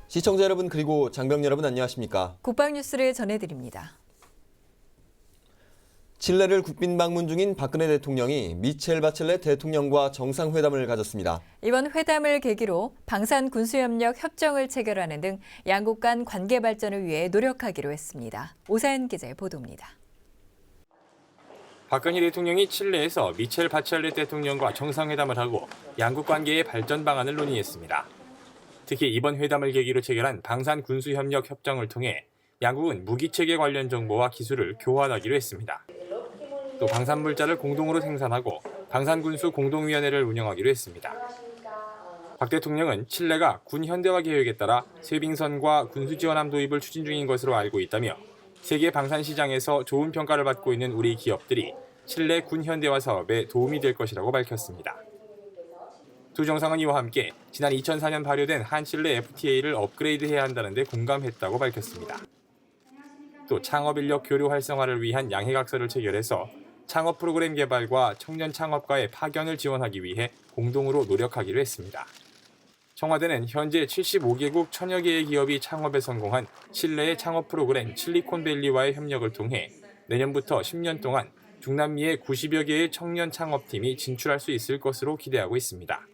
시청자 여러분 그리고 장병 여러분 안녕하십니까? 국방뉴스를 전해드립니다. 칠레를 국빈 방문 중인 박근혜 대통령이 미첼 바첼렛 대통령과 정상회담을 가졌습니다. 이번 회담을 계기로 방산 군수협력 협정을 체결하는 등 양국 간 관계 발전을 위해 노력하기로 했습니다. 오사연 기자의 보도입니다. 박근혜 대통령이 칠레에서 미첼 바첼렛 대통령과 정상회담을 하고 양국 관계의 발전 방안을 논의했습니다. 특히 이번 회담을 계기로 체결한 방산 군수협력 협정을 통해 양국은 무기체계 관련 정보와 기술을 교환하기로 했습니다. 또 방산물자를 공동으로 생산하고 방산군수 공동위원회를 운영하기로 했습니다. 박 대통령은 칠레가 군 현대화 계획에 따라 쇠빙선과 군수지원함 도입을 추진 중인 것으로 알고 있다며 세계 방산 시장에서 좋은 평가를 받고 있는 우리 기업들이 칠레 군 현대화 사업에 도움이 될 것이라고 밝혔습니다. 두 정상은 이와 함께 지난 2004년 발효된 한칠레 FTA를 업그레이드해야 한다는 데 공감했다고 밝혔습니다. 또 창업인력 교류 활성화를 위한 양해각서를 체결해서 창업 프로그램 개발과 청년 창업가의 파견을 지원하기 위해 공동으로 노력하기로 했습니다. 청와대는 현재 75개국 1000여 개의 기업이 창업에 성공한 칠레의 창업 프로그램 실리콘밸리와의 협력을 통해 내년부터 10년 동안 중남미의 90여 개의 청년 창업팀이 진출할 수 있을 것으로 기대하고 있습니다.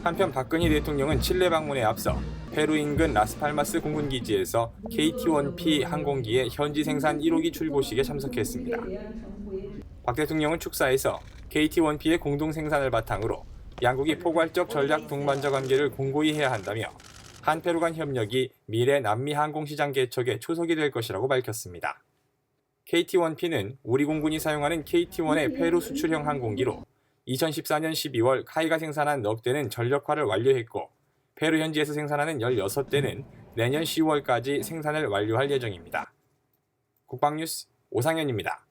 한편 박근혜 대통령은 칠레 방문에 앞서 페루 인근 라스팔마스 공군기지에서 KT-1P 항공기의 현지 생산 1호기 출고식에 참석했습니다. 박 대통령은 축사에서 KT-1P의 공동 생산을 바탕으로 양국이 포괄적 전략 동반자 관계를 공고히 해야 한다며 한페루 간 협력이 미래 남미 항공시장 개척의 초석이 될 것이라고 밝혔습니다. KT-1P는 우리 공군이 사용하는 KT-1의 페루 수출형 항공기로 2014년 12월 카이가 생산한 넉 대는 전력화를 완료했고 페루 현지에서 생산하는 16대는 내년 10월까지 생산을 완료할 예정입니다. 국방뉴스 오상현입니다.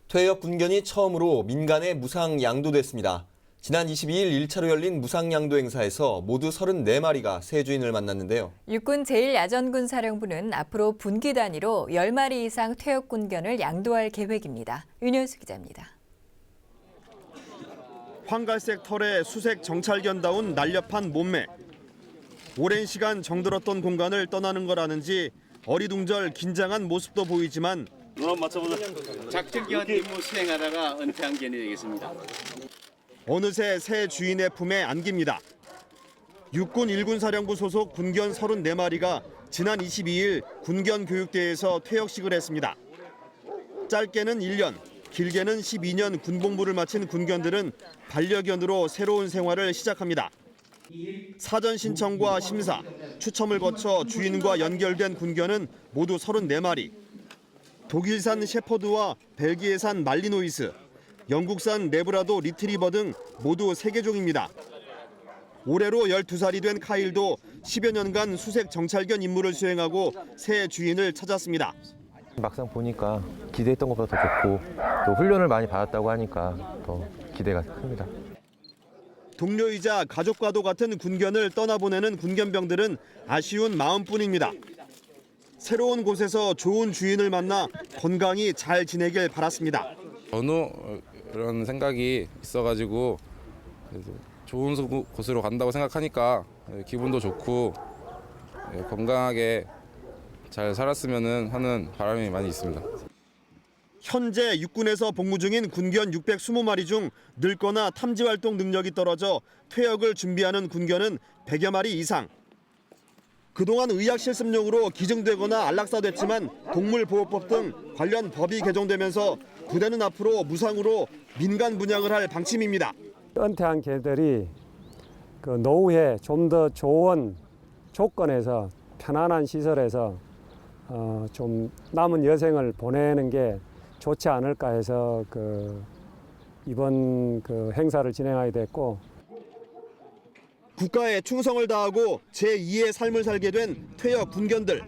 퇴역 군견이 처음으로 민간에 무상 양도됐습니다. 지난 22일 1차로 열린 무상 양도 행사에서 모두 34마리가 새 주인을 만났는데요. 육군 제1야전군사령부는 앞으로 분기 단위로 10마리 이상 퇴역 군견을 양도할 계획입니다. 윤현수 기자입니다. 황갈색 털에 수색 정찰견다운 날렵한 몸매. 오랜 시간 정들었던 공간을 떠나는 거라는지 어리둥절 긴장한 모습도 보이지만 작전기한 임무 수행하다가 은퇴한 견이 되겠습니다. 어느새 새 주인의 품에 안깁니다. 육군 1군 사령부 소속 군견 34마리가 지난 22일 군견 교육대에서 퇴역식을 했습니다. 짧게는 1년, 길게는 12년 군복무를 마친 군견들은 반려견으로 새로운 생활을 시작합니다. 사전 신청과 심사, 추첨을 거쳐 주인과 연결된 군견은 모두 34마리. 독일산 셰퍼드와 벨기에산 말리노이스, 영국산 레브라도 리트리버 등 모두 3개종입니다. 올해로 12살이 된 카일도 10여 년간 수색 정찰견 임무를 수행하고 새 주인을 찾았습니다. 막상 보니까 기대했던 것보다 더 좋고 또 훈련을 많이 받았다고 하니까 더 기대가 큽니다. 동료이자 가족과도 같은 군견을 떠나보내는 군견병들은 아쉬운 마음뿐입니다. 새로운 곳에서 좋은 주인을 만나 건강히 잘 지내길 바랐습니다. 전후 이런 생각이 있어가지고 좋은 곳으로 간다고 생각하니까 기분도 좋고 건강하게 잘 살았으면 하는 바람이 많이 있습니다. 현재 육군에서 복무 중인 군견 620마리 중 늙거나 탐지활동 능력이 떨어져 퇴역을 준비하는 군견은 100여 마리 이상. 그동안 의학실습용으로 기증되거나 안락사됐지만 동물보호법 등 관련 법이 개정되면서 부대는 앞으로 무상으로 민간 분양을 할 방침입니다. 은퇴한 개들이 그 노후에 좀 더 좋은 조건에서 편안한 시설에서 좀 남은 여생을 보내는 게 좋지 않을까 해서 이번 행사를 진행하게 됐고, 국가에 충성을 다하고 제2의 삶을 살게 된 퇴역 군견들.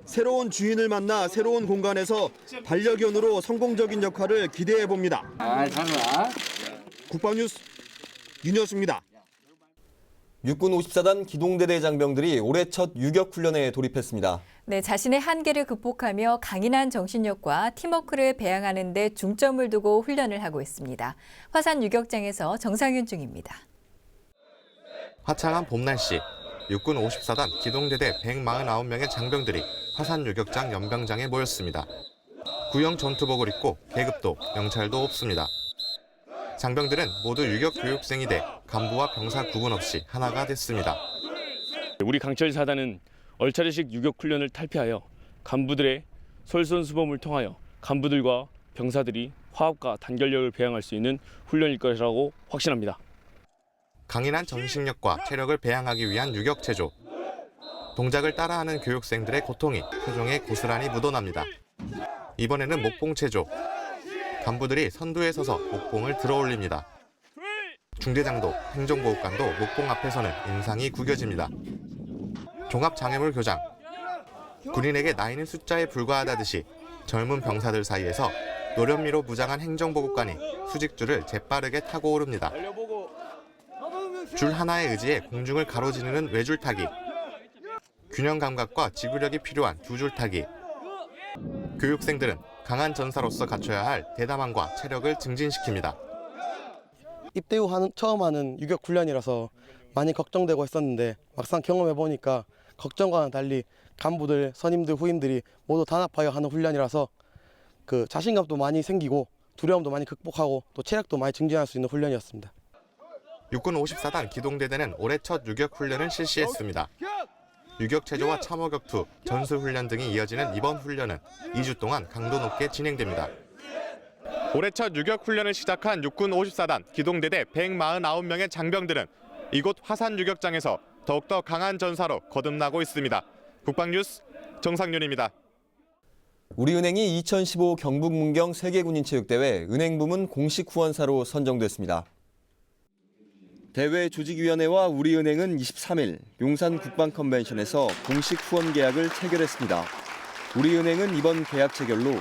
새로운 주인을 만나 새로운 공간에서 반려견으로 성공적인 역할을 기대해 봅니다. 국방뉴스 윤여수입니다. 육군 54단 기동대대 장병들이 올해 첫 유격 훈련에 돌입했습니다. 네, 자신의 한계를 극복하며 강인한 정신력과 팀워크를 배양하는 데 중점을 두고 훈련을 하고 있습니다. 화산 유격장에서 정상윤 중입니다. 화창한 봄 날씨, 육군 54단 기동대대 149명의 장병들이 화산 유격장 연병장에 모였습니다. 구형 전투복을 입고 계급도 명찰도 없습니다. 장병들은 모두 유격 교육생이 돼 간부와 병사 구분 없이 하나가 됐습니다. 우리 강철 사단은 얼차례식 유격 훈련을 탈피하여 간부들의 솔선수범을 통하여 간부들과 병사들이 화합과 단결력을 배양할 수 있는 훈련일 것이라고 확신합니다. 강인한 정신력과 체력을 배양하기 위한 유격체조. 동작을 따라하는 교육생들의 고통이 표정에 고스란히 묻어납니다. 이번에는 목봉체조. 간부들이 선두에 서서 목봉을 들어올립니다. 중대장도 행정보호관도 목봉 앞에서는 인상이 구겨집니다. 종합장애물 교장. 군인에게 나이는 숫자에 불과하다듯이 젊은 병사들 사이에서 노련미로 무장한 행정보호관이 수직줄을 재빠르게 타고 오릅니다. 줄 하나에 의지해 공중을 가로지르는 외줄타기. 균형 감각과 지구력이 필요한 두줄타기. 교육생들은 강한 전사로서 갖춰야 할 대담함과 체력을 증진시킵니다. 입대 후 처음 하는 유격 훈련이라서 많이 걱정되고 했었는데 막상 경험해보니까 걱정과는 달리 간부들, 선임들, 후임들이 모두 단합하여 하는 훈련이라서 그 자신감도 많이 생기고 두려움도 많이 극복하고 또 체력도 많이 증진할 수 있는 훈련이었습니다. 육군 54단 기동대대는 올해 첫 유격 훈련을 실시했습니다. 유격체조와 참호격투, 전술훈련 등이 이어지는 이번 훈련은 2주 동안 강도 높게 진행됩니다. 올해 첫 유격 훈련을 시작한 육군 54단 기동대대 149명의 장병들은 이곳 화산 유격장에서 더욱더 강한 전사로 거듭나고 있습니다. 국방뉴스 정상윤입니다. 우리은행이 2015 경북 문경 세계군인체육대회 은행 부문 공식 후원사로 선정됐습니다. 대회 조직위원회와 우리은행은 23일 용산 국방컨벤션에서 공식 후원 계약을 체결했습니다. 우리은행은 이번 계약 체결로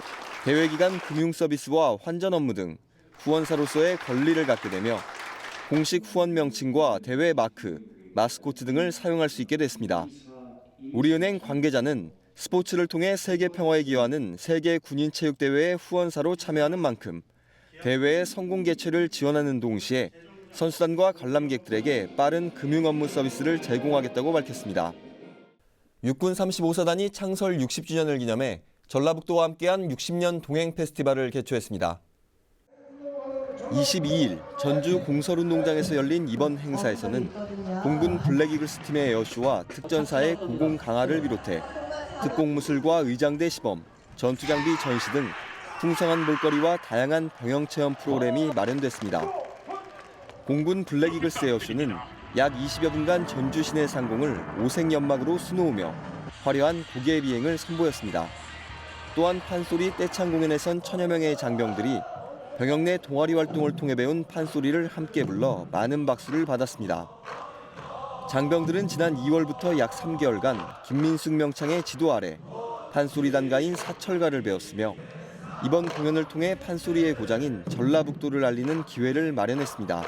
대회 기간 금융 서비스와 환전 업무 등 후원사로서의 권리를 갖게 되며 공식 후원 명칭과 대회 마크, 마스코트 등을 사용할 수 있게 됐습니다. 우리은행 관계자는 스포츠를 통해 세계 평화에 기여하는 세계 군인체육대회의 후원사로 참여하는 만큼 대회의 성공 개최를 지원하는 동시에 선수단과 관람객들에게 빠른 금융 업무 서비스를 제공하겠다고 밝혔습니다. 육군 35사단이 창설 60주년을 기념해 전라북도와 함께한 60년 동행 페스티벌을 개최했습니다. 22일 전주 공설운동장에서 열린 이번 행사에서는 공군 블랙이글스 팀의 에어쇼와 특전사의 고공 강화를 비롯해 특공무술과 의장대 시범, 전투장비 전시 등 풍성한 볼거리와 다양한 병영체험 프로그램이 마련됐습니다. 공군 블랙이글스 에어쇼는 약 20여 분간 전주 시내 상공을 오색연막으로 수놓으며 화려한 고개 비행을 선보였습니다. 또한 판소리 떼창 공연에선 천여 명의 장병들이 병영 내 동아리 활동을 통해 배운 판소리를 함께 불러 많은 박수를 받았습니다. 장병들은 지난 2월부터 약 3개월간 김민숙 명창의 지도 아래 판소리 단가인 사철가를 배웠으며 이번 공연을 통해 판소리의 고장인 전라북도를 알리는 기회를 마련했습니다.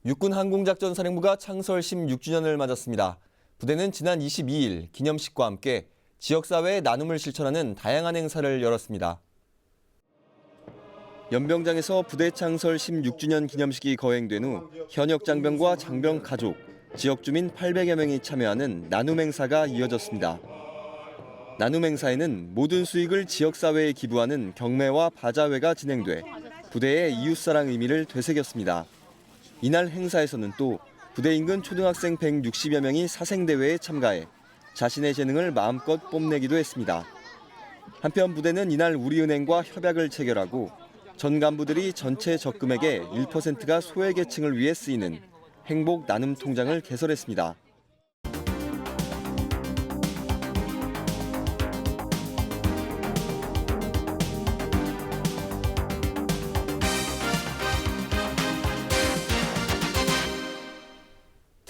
육군 항공작전사령부가 창설 16주년을 맞았습니다. 부대는 지난 22일 기념식과 함께 지역사회의 나눔을 실천하는 다양한 행사를 열었습니다. 연병장에서 부대 창설 16주년 기념식이 거행된 후 현역 장병과 장병 가족, 지역 주민 800여 명이 참여하는 나눔 행사가 이어졌습니다. 나눔 행사에는 모든 수익을 지역사회에 기부하는 경매와 바자회가 진행돼 부대의 이웃사랑 의미를 되새겼습니다. 이날 행사에서는 또 부대 인근 초등학생 160여 명이 사생대회에 참가해 자신의 재능을 마음껏 뽐내기도 했습니다. 한편 부대는 이날 우리은행과 협약을 체결하고 전 간부들이 전체 적금액의 1%가 소외계층을 위해 쓰이는 행복 나눔 통장을 개설했습니다.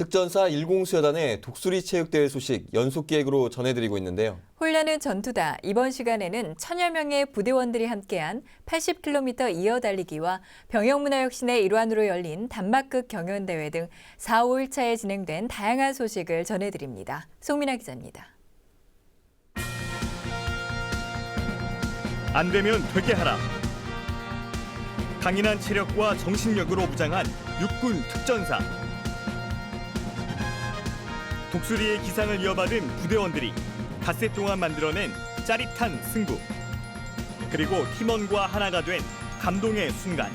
특전사 10수여단의 독수리 체육대회 소식 연속 기획으로 전해드리고 있는데요. 훈련은 전투다. 이번 시간에는 천여 명의 부대원들이 함께한 80km 이어 달리기와 병영문화혁신의 일환으로 열린 단막극 경연대회 등 4, 5일차에 진행된 다양한 소식을 전해드립니다. 송민아 기자입니다. 안 되면 되게 하라. 강인한 체력과 정신력으로 무장한 육군 특전사. 독수리의 기상을 이어받은 부대원들이 닷새 동안 만들어낸 짜릿한 승부. 그리고 팀원과 하나가 된 감동의 순간.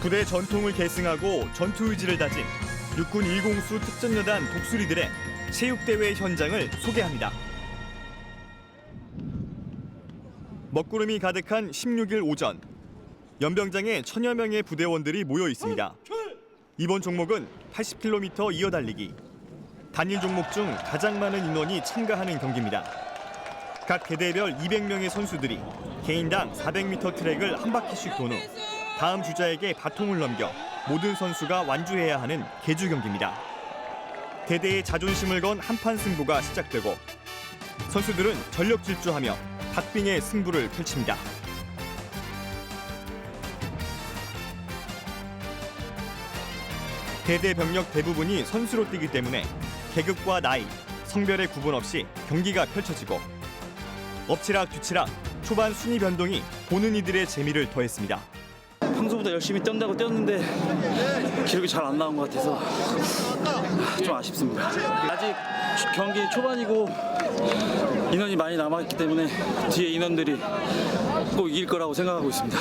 부대 전통을 계승하고 전투 의지를 다진 육군 1공수 특전여단 독수리들의 체육대회 현장을 소개합니다. 먹구름이 가득한 16일 오전, 연병장에 천여 명의 부대원들이 모여 있습니다. 이번 종목은 80km 이어달리기. 단일 종목 중 가장 많은 인원이 참가하는 경기입니다. 각 계대별 200명의 선수들이 개인당 400m 트랙을 한 바퀴씩 돈 후 다음 주자에게 바통을 넘겨 모든 선수가 완주해야 하는 계주 경기입니다. 대대의 자존심을 건 한판 승부가 시작되고 선수들은 전력 질주하며 박빙의 승부를 펼칩니다. 대대 병력 대부분이 선수로 뛰기 때문에 계급과 나이, 성별의 구분 없이 경기가 펼쳐지고 엎치락 뒤치락 초반 순위 변동이 보는 이들의 재미를 더했습니다. 평소보다 열심히 뛴다고 뛰었는데 기록이 잘 안 나온 것 같아서 좀 아쉽습니다. 아직 경기 초반이고 인원이 많이 남아있기 때문에 뒤에 인원들이 꼭 이길 거라고 생각하고 있습니다.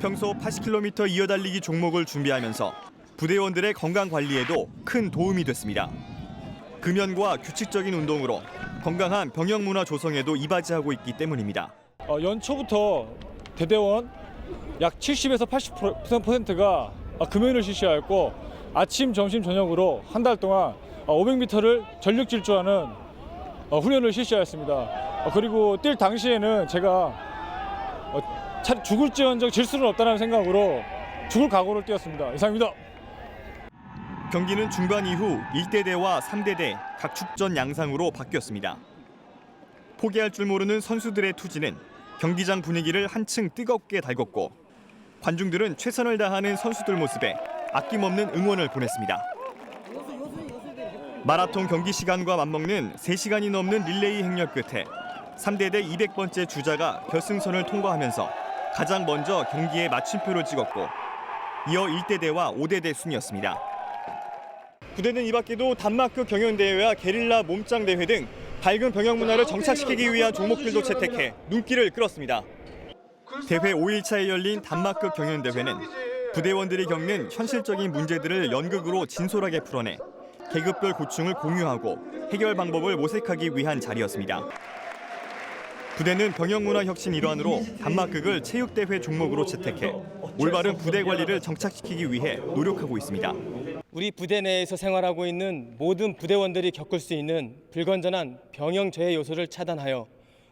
평소 80km 이어달리기 종목을 준비하면서 부대원들의 건강 관리에도 큰 도움이 됐습니다. 금연과 규칙적인 운동으로 건강한 병영 문화 조성에도 이바지하고 있기 때문입니다. 연초부터 대대원 약 70에서 80%가 금연을 실시하였고 아침, 점심, 저녁으로 한 달 동안 500m를 전력 질주하는 훈련을 실시하였습니다. 그리고 뛸 당시에는 제가 죽을지언정 질 수는 없다는 생각으로 죽을 각오를 뛰었습니다. 이상입니다. 경기는 중반 이후 1대대와 3대대 각 축전 양상으로 바뀌었습니다. 포기할 줄 모르는 선수들의 투지는 경기장 분위기를 한층 뜨겁게 달궜고 관중들은 최선을 다하는 선수들 모습에 아낌없는 응원을 보냈습니다. 마라톤 경기 시간과 맞먹는 3시간이 넘는 릴레이 행렬 끝에 3대대 200번째 주자가 결승선을 통과하면서 가장 먼저 경기에 마침표를 찍었고 이어 1대대와 5대대 순이었습니다. 부대는 이 밖에도 단마크 경연대회와 게릴라 몸짱대회 등 밝은 병영 문화를 정착시키기 위한 종목들도 채택해 눈길을 끌었습니다. 대회 5일차에 열린 단마크 경연대회는 부대원들이 겪는 현실적인 문제들을 연극으로 진솔하게 풀어내 계급별 고충을 공유하고 해결 방법을 모색하기 위한 자리였습니다. 부대는 병영문화 혁신 일환으로 단막극을 체육대회 종목으로 채택해 올바른 부대 관리를 정착시키기 위해 노력하고 있습니다. 우리 부대 내에서 생활하고 있는 모든 부대원들이 겪을 수 있는 불건전한 병영 저해 요소를 차단하여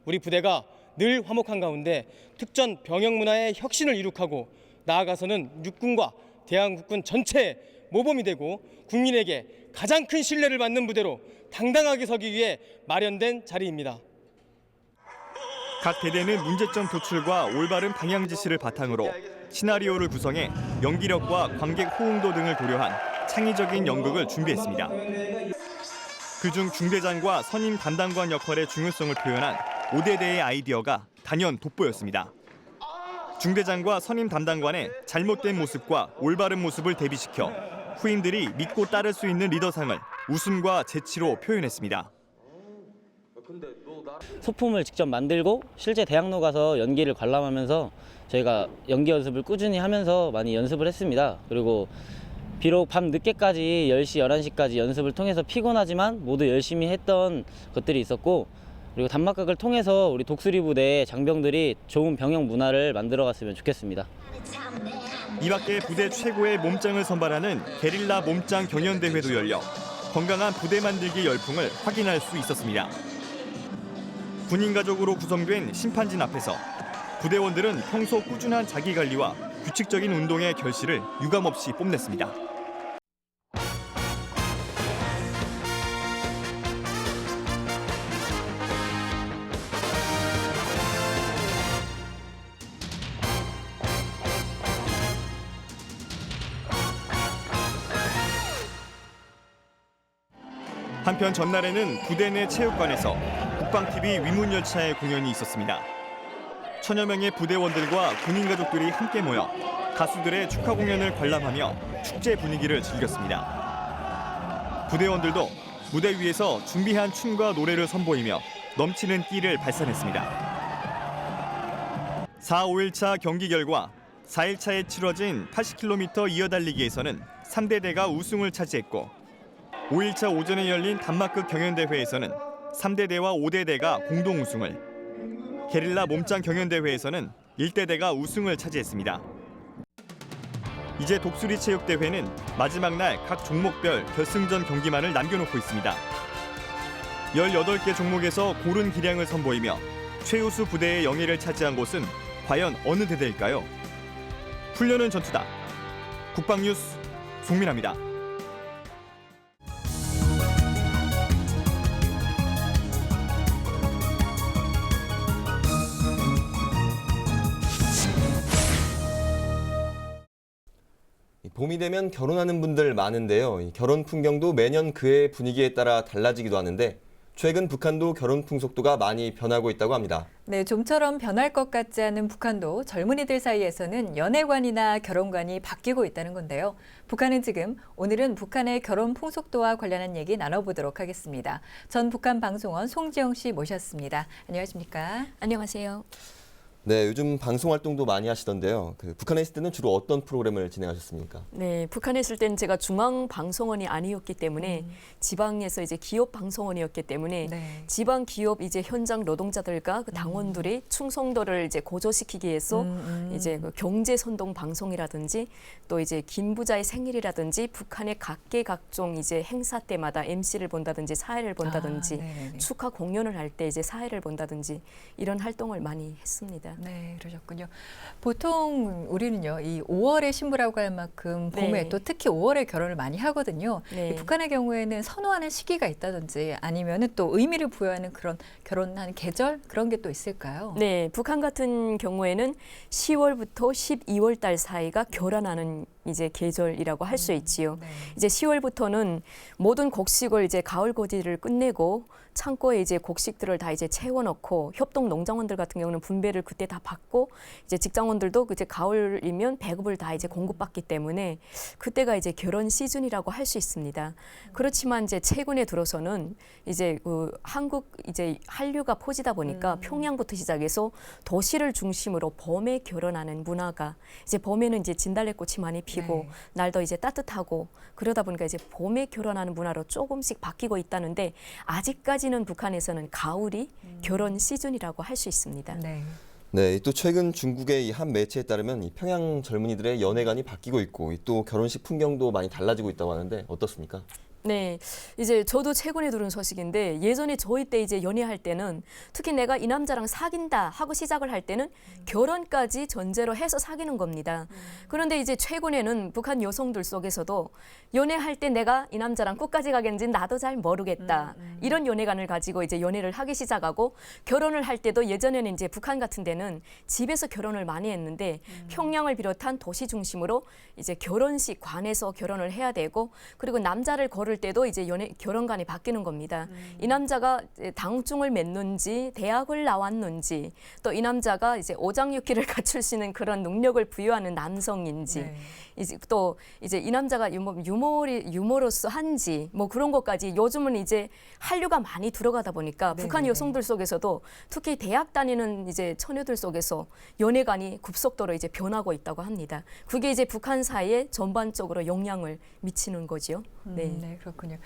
우리 부대가 늘 화목한 가운데 특전 병영 문화의 혁신을 이룩하고 나아가서는 육군과 대한국군 전체의 모범이 되고 국민에게 가장 큰 신뢰를 받는 부대로 당당하게 서기 위해 마련된 자리입니다. 각 대대는 문제점 도출과 올바른 방향 지시를 바탕으로 시나리오를 구성해 연기력과 관객 호응도 등을 고려한 창의적인 연극을 준비했습니다. 그중 중대장과 선임 담당관 역할의 중요성을 표현한 5대대의 아이디어가 단연 돋보였습니다. 중대장과 선임 담당관의 잘못된 모습과 올바른 모습을 대비시켜 후임들이 믿고 따를 수 있는 리더상을 웃음과 재치로 표현했습니다. 소품을 직접 만들고 실제 대학로 가서 연기를 관람하면서 저희가 연기 연습을 꾸준히 하면서 많이 연습을 했습니다. 그리고 비록 밤 늦게까지 10시, 11시까지 연습을 통해서 피곤하지만 모두 열심히 했던 것들이 있었고 그리고 단막극을 통해서 우리 독수리 부대의 장병들이 좋은 병영 문화를 만들어갔으면 좋겠습니다. 이 밖에 부대 최고의 몸짱을 선발하는 게릴라 몸짱 경연대회도 열려 건강한 부대 만들기 열풍을 확인할 수 있었습니다. 군인 가족으로 구성된 심판진 앞에서 부대원들은 평소 꾸준한 자기관리와 규칙적인 운동의 결실을 유감없이 뽐냈습니다. 한편 전날에는 부대 내 체육관에서 국방TV 위문열차의 공연이 있었습니다. 천여 명의 부대원들과 군인 가족들이 함께 모여 가수들의 축하 공연을 관람하며 축제 분위기를 즐겼습니다. 부대원들도 무대 위에서 준비한 춤과 노래를 선보이며 넘치는 끼를 발산했습니다. 4, 5일차 경기 결과 4일차에 치러진 80km 이어달리기에서는 3대대가 우승을 차지했고 5일차 오전에 열린 단막극 경연대회에서는 3대대와 5대대가 공동 우승을, 게릴라 몸짱 경연대회에서는 1대대가 우승을 차지했습니다. 이제 독수리 체육대회는 마지막 날 각 종목별 결승전 경기만을 남겨놓고 있습니다. 18개 종목에서 고른 기량을 선보이며 최우수 부대의 영예를 차지한 곳은 과연 어느 대대일까요? 훈련은 전투다. 국방뉴스 송민아입니다. 봄이 되면 결혼하는 분들 많은데요. 결혼 풍경도 매년 그의 분위기에 따라 달라지기도 하는데 최근 북한도 결혼 풍속도가 많이 변하고 있다고 합니다. 네, 좀처럼 변할 것 같지 않은 북한도 젊은이들 사이에서는 연애관이나 결혼관이 바뀌고 있다는 건데요. 북한은 지금 오늘은 북한의 결혼 풍속도와 관련한 얘기 나눠보도록 하겠습니다. 전 북한 방송원 송지영 씨 모셨습니다. 안녕하십니까? 안녕하세요. 네, 요즘 방송 활동도 많이 하시던데요. 북한에 있을 때는 주로 어떤 프로그램을 진행하셨습니까? 네, 북한에 있을 때는 제가 중앙 방송원이 아니었기 때문에 지방에서 이제 기업 방송원이었기 때문에 지방 기업 이제 현장 노동자들과 그 당원들이 충성도를 이제 고조시키기 위해서 이제 그 경제 선동 방송이라든지 또 이제 김부자의 생일이라든지 북한의 각종 이제 행사 때마다 MC를 본다든지 사회를 본다든지 축하 공연을 할 때 이제 사회를 본다든지 이런 활동을 많이 했습니다. 네, 그러셨군요. 보통 우리는요, 이 5월의 신부라고 할 만큼 봄에 또 특히 5월에 결혼을 많이 하거든요. 이 북한의 경우에는 선호하는 시기가 있다든지 아니면은 또 의미를 부여하는 그런 결혼하는 계절 그런 게 또 있을까요? 네, 북한 같은 경우에는 10월부터 12월 달 사이가 결혼하는 이제 계절이라고 할 수 있지요. 이제 10월부터는 모든 곡식을 이제 가을 고지를 끝내고 창고에 이제 곡식들을 다 이제 채워넣고 협동 농장원들 같은 경우는 분배를 그때 다 받고 이제 직장원들도 이제 가을이면 배급을 다 이제 공급받기 때문에 그때가 이제 결혼 시즌이라고 할 수 있습니다. 그렇지만 이제 최근에 들어서는 이제 그 한국 이제 한류가 퍼지다 보니까 평양부터 시작해서 도시를 중심으로 봄에 결혼하는 문화가 이제 봄에는 이제 진달래꽃이 많이 피고 날도 이제 따뜻하고 그러다 보니까 이제 봄에 결혼하는 문화로 조금씩 바뀌고 있다는데 아직까지는 북한에서는 가을이 결혼 시즌이라고 할 수 있습니다. 네, 또 최근 중국의 한 매체에 따르면 이 평양 젊은이들의 연애관이 바뀌고 있고 또 결혼식 풍경도 많이 달라지고 있다고 하는데 어떻습니까? 네, 이제 저도 최근에 들은 소식인데 예전에 저희 때 이제 연애할 때는 특히 내가 이 남자랑 사귄다 하고 시작을 할 때는 결혼까지 전제로 해서 사귀는 겁니다. 그런데 이제 최근에는 북한 여성들 속에서도 연애할 때 내가 이 남자랑 끝까지 가겠는지 나도 잘 모르겠다. 이런 연애관을 가지고 이제 연애를 하기 시작하고 결혼을 할 때도 예전에는 이제 북한 같은 데는 집에서 결혼을 많이 했는데 평양을 비롯한 도시 중심으로 이제 결혼식 관에서 결혼을 해야 되고 그리고 남자를 거를 때도 이제 결혼관이 바뀌는 겁니다. 이 남자가 당중을 맺는지 대학을 나왔는지 또 이 남자가 이제 오장육기를 갖출 수 있는 그런 능력을 부여하는 남성인지 이제 또 이제 이 남자가 유머러스한지 뭐 그런 것까지 요즘은 이제 한류가 많이 들어가다 보니까 북한 여성들 속에서도 특히 대학 다니는 이제 처녀들 속에서 연애관이 급속도로 이제 변하고 있다고 합니다. 그게 이제 북한 사회에 전반적으로 영향을 미치는 거죠. 네, 그렇군요.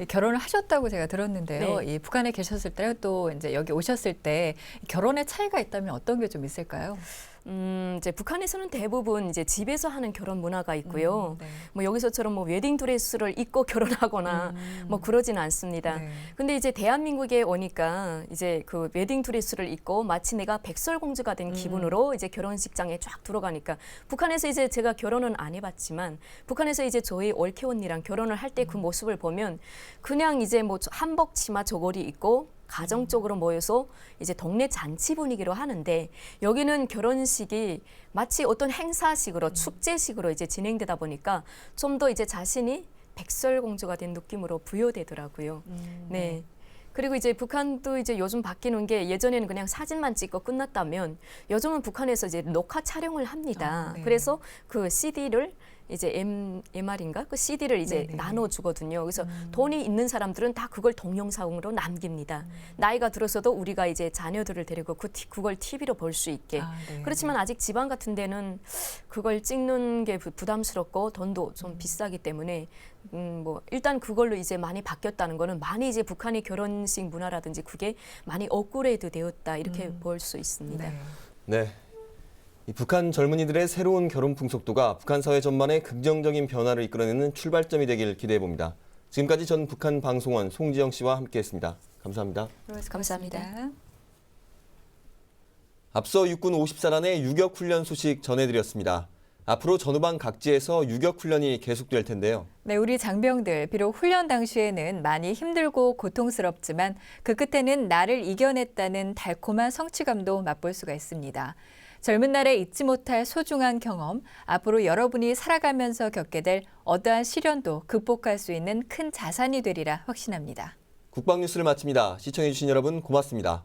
결혼을 하셨다고 제가 들었는데요. 이 북한에 계셨을 때 또 이제 여기 오셨을 때 결혼의 차이가 있다면 어떤 게 좀 있을까요? 이제 북한에서는 대부분 이제 집에서 하는 결혼 문화가 있고요. 뭐 여기서처럼 뭐 웨딩 드레스를 입고 결혼하거나 뭐 그러지는 않습니다. 근데 이제 대한민국에 오니까 이제 그 웨딩 드레스를 입고 마치 내가 백설공주가 된 기분으로 이제 결혼식장에 쫙 들어가니까 북한에서 이제 제가 결혼은 안 해봤지만 북한에서 이제 저희 올케 언니랑 결혼을 할 때 그 모습을 보면 그냥 이제 뭐 한복 치마 저고리 입고 가정적으로 모여서 이제 동네 잔치 분위기로 하는데 여기는 결혼식이 마치 어떤 행사식으로 축제식으로 이제 진행되다 보니까 좀 더 이제 자신이 백설공주가 된 느낌으로 부여되더라고요. 네. 그리고 이제 북한도 이제 요즘 바뀌는 게 예전에는 그냥 사진만 찍고 끝났다면 요즘은 북한에서 이제 녹화 촬영을 합니다. 네. 그래서 그 CD를 이제 MR인가? 그 CD를 이제 네네. 나눠주거든요. 그래서 돈이 있는 사람들은 다 그걸 동영상으로 남깁니다. 나이가 들어서도 우리가 이제 자녀들을 데리고 그걸 TV로 볼 수 있게. 네. 그렇지만 아직 지방 같은 데는 그걸 찍는 게 부담스럽고 돈도 좀 비싸기 때문에 뭐 일단 그걸로 이제 많이 바뀌었다는 거는 많이 이제 북한의 결혼식 문화라든지 그게 많이 업그레이드 되었다 이렇게 볼 수 있습니다. 네. 이 북한 젊은이들의 새로운 결혼 풍속도가 북한 사회 전반에 긍정적인 변화를 이끌어내는 출발점이 되길 기대해 봅니다. 지금까지 전 북한 방송원 송지영 씨와 함께했습니다. 감사합니다. 감사합니다. 앞서 육군 54단의 유격 훈련 소식 전해드렸습니다. 앞으로 전후반 각지에서 유격 훈련이 계속될 텐데요. 네, 우리 장병들 비록 훈련 당시에는 많이 힘들고 고통스럽지만 그 끝에는 나를 이겨냈다는 달콤한 성취감도 맛볼 수가 있습니다. 젊은 날에 잊지 못할 소중한 경험, 앞으로 여러분이 살아가면서 겪게 될 어떠한 시련도 극복할 수 있는 큰 자산이 되리라 확신합니다. 국방뉴스를 마칩니다. 시청해주신 여러분 고맙습니다.